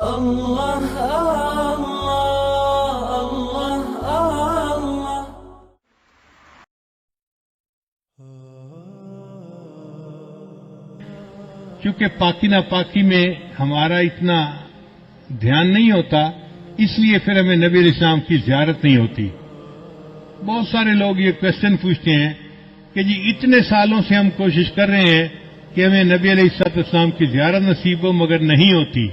اللہ اللہ اللہ اللہ۔ کیونکہ پاکی ناپاکی میں ہمارا اتنا دھیان نہیں ہوتا، اس لیے پھر ہمیں نبی علیہ السلام کی زیارت نہیں ہوتی۔ بہت سارے لوگ یہ کوشچن پوچھتے ہیں کہ جی اتنے سالوں سے ہم کوشش کر رہے ہیں کہ ہمیں نبی علیہ السلام کی زیارت نصیب ہو، مگر نہیں ہوتی۔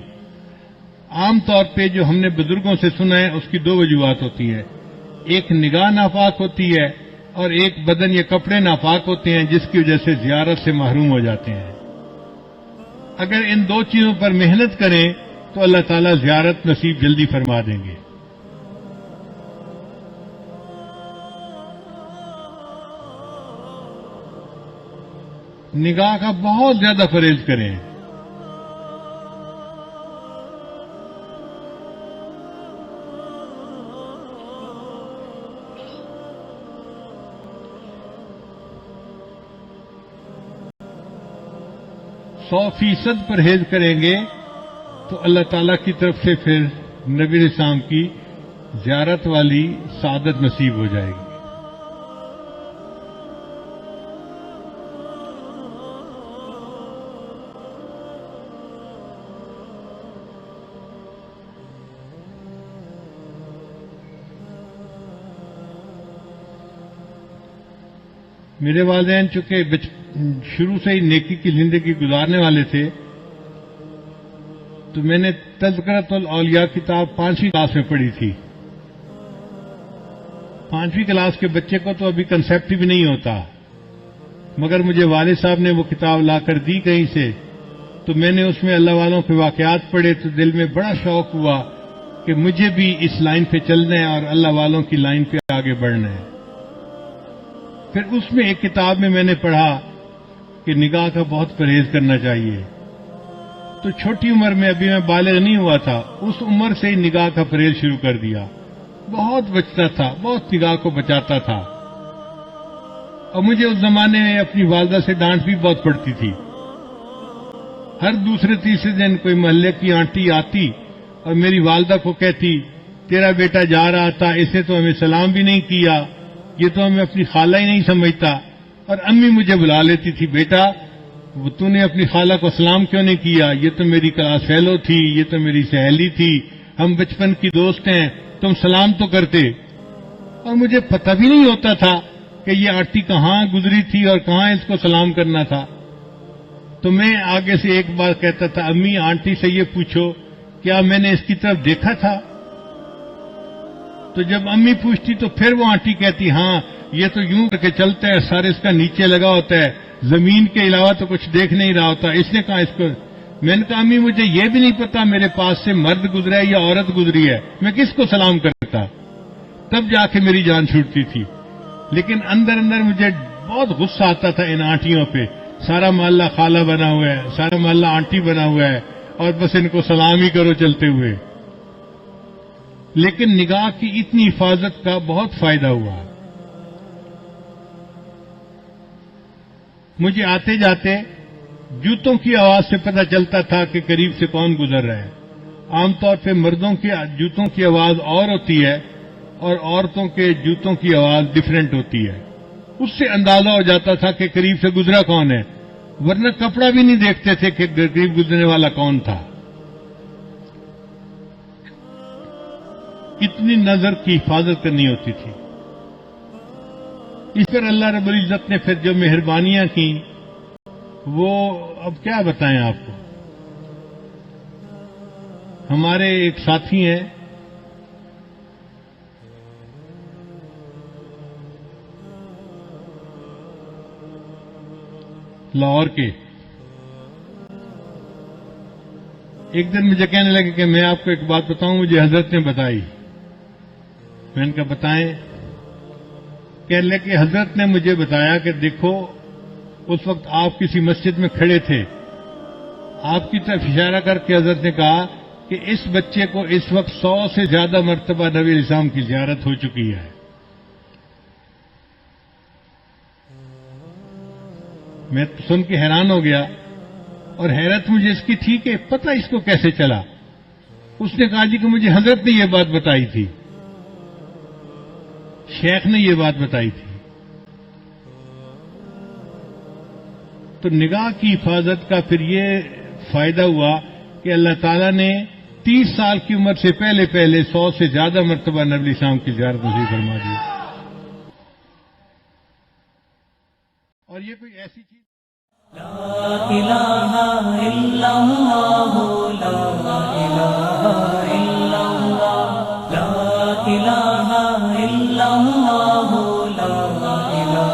عام طور پہ جو ہم نے بزرگوں سے سنا ہے اس کی دو وجوہات ہوتی ہیں، ایک نگاہ ناپاک ہوتی ہے اور ایک بدن یا کپڑے ناپاک ہوتے ہیں جس کی وجہ سے زیارت سے محروم ہو جاتے ہیں۔ اگر ان دو چیزوں پر محنت کریں تو اللہ تعالیٰ زیارت نصیب جلدی فرما دیں گے۔ نگاہ کا بہت زیادہ پرہیز کریں۔ سو فیصد پرہیز کریں گے تو اللہ تعالیٰ کی طرف سے پھر نبی علیہ السلام کی زیارت والی سعادت نصیب ہو جائے گی۔ میرے والدین چونکہ شروع سے ہی نیکی کی زندگی گزارنے والے تھے، تو میں نے تذکرۃ الاولیاء کتاب 5ویں کلاس میں پڑھی تھی۔ 5ویں کلاس کے بچے کو تو ابھی کنسیپٹ بھی نہیں ہوتا، مگر مجھے والد صاحب نے وہ کتاب لا کر دی کہیں سے، تو میں نے اس میں اللہ والوں کے واقعات پڑھے تو دل میں بڑا شوق ہوا کہ مجھے بھی اس لائن پہ چلنا ہے اور اللہ والوں کی لائن پہ آگے بڑھنا ہے۔ پھر اس میں ایک کتاب میں میں نے پڑھا کہ نگاہ کا بہت پرہیز کرنا چاہیے، تو چھوٹی عمر میں ابھی میں بالغ نہیں ہوا تھا، اس عمر سے ہی نگاہ کا پرہیز شروع کر دیا۔ بہت بچتا تھا، بہت نگاہ کو بچاتا تھا، اور مجھے اس زمانے میں اپنی والدہ سے ڈانٹ بھی بہت پڑتی تھی۔ ہر دوسرے تیسرے دن کوئی محلے کی آنٹی آتی اور میری والدہ کو کہتی تیرا بیٹا جا رہا تھا، اسے تو ہمیں سلام بھی نہیں کیا، یہ تو ہمیں اپنی خالہ ہی نہیں سمجھتا۔ اور امی مجھے بلا لیتی تھی، بیٹا تو نے اپنی خالہ کو سلام کیوں نہیں کیا، یہ تو میری کلاس فیلو تھی، یہ تو میری سہیلی تھی، ہم بچپن کی دوست ہیں، تم سلام تو کرتے۔ اور مجھے پتہ بھی نہیں ہوتا تھا کہ یہ آنٹی کہاں گزری تھی اور کہاں اس کو سلام کرنا تھا۔ تو میں آگے سے ایک بار کہتا تھا، امی آنٹی سے یہ پوچھو کیا میں نے اس کی طرف دیکھا تھا؟ تو جب امی پوچھتی تو پھر وہ آنٹی کہتی ہاں یہ تو یوں کر کے چلتا ہے، سر اس کا نیچے لگا ہوتا ہے، زمین کے علاوہ تو کچھ دیکھ نہیں رہا ہوتا، اس نے کہا اس کو۔ میں نے کہا امی مجھے یہ بھی نہیں پتا میرے پاس سے مرد گزرا ہے یا عورت گزری ہے، میں کس کو سلام کرتا؟ تب جا کے میری جان چھوٹتی تھی۔ لیکن اندر اندر مجھے بہت غصہ آتا تھا ان آنٹیوں پہ، سارا محلہ خالہ بنا ہوا ہے، سارا محلہ آنٹی بنا ہوا ہے، اور بس ان کو سلام ہی کرو چلتے ہوئے۔ لیکن نگاہ کی اتنی حفاظت کا بہت فائدہ ہوا۔ مجھے آتے جاتے جوتوں کی آواز سے پتہ چلتا تھا کہ قریب سے کون گزر رہا ہے۔ عام طور پہ مردوں کے جوتوں کی آواز اور ہوتی ہے اور عورتوں کے جوتوں کی آواز ڈیفرنٹ ہوتی ہے، اس سے اندازہ ہو جاتا تھا کہ قریب سے گزرا کون ہے، ورنہ کپڑا بھی نہیں دیکھتے تھے کہ قریب گزرنے والا کون تھا۔ اتنی نظر کی حفاظت کرنی ہوتی تھی۔ اس پر اللہ رب العزت نے پھر جو مہربانیاں کی وہ اب کیا بتائیں آپ کو۔ ہمارے ایک ساتھی ہیں، لاہور کے، ایک دن مجھے کہنے لگے کہ میں آپ کو ایک بات بتاؤں، مجھے حضرت نے بتائی۔ میں نے کہا بتائیں۔ کہنے لگے کہ حضرت نے مجھے بتایا کہ دیکھو اس وقت آپ کسی مسجد میں کھڑے تھے، آپ کی طرف اشارہ کر کے حضرت نے کہا کہ اس بچے کو اس وقت 100 سے زیادہ مرتبہ نبی علیہ السلام کی زیارت ہو چکی ہے۔ میں سن کے حیران ہو گیا، اور حیرت مجھے اس کی تھی کہ پتہ اس کو کیسے چلا۔ اس نے کہا جی کہ مجھے حضرت نے یہ بات بتائی تھی، شیخ نے یہ بات بتائی تھی۔ تو نگاہ کی حفاظت کا پھر یہ فائدہ ہوا کہ اللہ تعالیٰ نے 30 سال کی عمر سے پہلے 100 سے زیادہ مرتبہ نبی اسلام کی زیارت نصیب فرما دی۔ اور یہ کوئی ایسی چیز لا الہ الا اللہ، لا الہ الا اللہ، لا الہ الا اللہ، لا الہ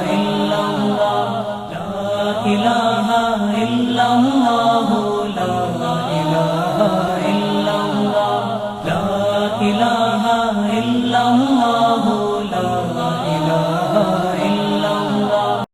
الا اللہ، لا الہ الا اللہ، لا الہ الا اللہ، لا الہ